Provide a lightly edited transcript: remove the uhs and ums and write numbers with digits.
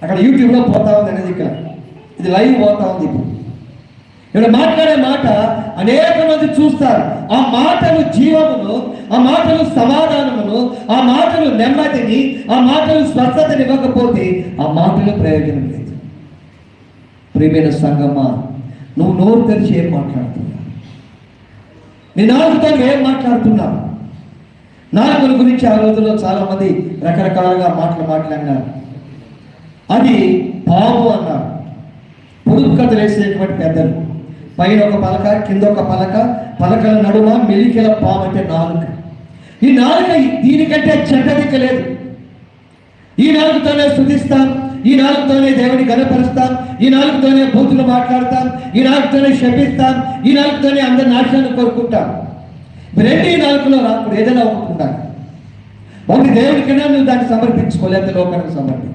అక్కడ యూట్యూబ్లో పోతా ఉంది అనేది, ఇక్కడ ఇది లైవ్ పోతా ఉంది. ఇక్కడ మాట్లాడే మాట అనేక మంది చూస్తారు. ఆ మాటలు జీవమును, ఆ మాటలు సమాధానమును, ఆ మాటలు నెమ్మదిని, ఆ మాటలు స్వస్థతని ఇవ్వకపోతే ఆ మాటలు ప్రయోజనం లేదు. ప్రియమైన సంగమా, నువ్వు నోరు తెరిచి ఏం మాట్లాడుతున్నావు? నీ నాలుగుతో ఏం మాట్లాడుతున్నావు? నాలుగుల గురించి ఆ రోజుల్లో చాలా మంది రకరకాలుగా మాట్లాడినారు. అది పాము అన్నారు. పొడుపు కథలు వేసేటువంటి పెద్దలు, పైన ఒక పలక, కింద ఒక పలక, పలకల నడుమ మెలికల పాము అంటే నాలుక. ఈ నాలుక దీనికంటే చెడ్డదిక్క లేదు. ఈ నాలుగుతోనే స్తుతిస్తాం, ఈ నాలుగుతోనే దేవుని గణపరుస్తాం, ఈ నాలుగుతోనే బూతులు మాట్లాడతాం, ఈ నాలుగుతోనే శపిస్తాం, ఈ నాలుగుతోనే అందరి నాశనాన్ని కోరుకుంటాం. రెండు ఈ నాలుగులో రాకుండా ఏదైనా ఒకటి ఉండాలి. ఒకటి దేవుడికైనా నువ్వు దాన్ని సమర్పించుకోలేదు, లోకానికి సమర్పించు.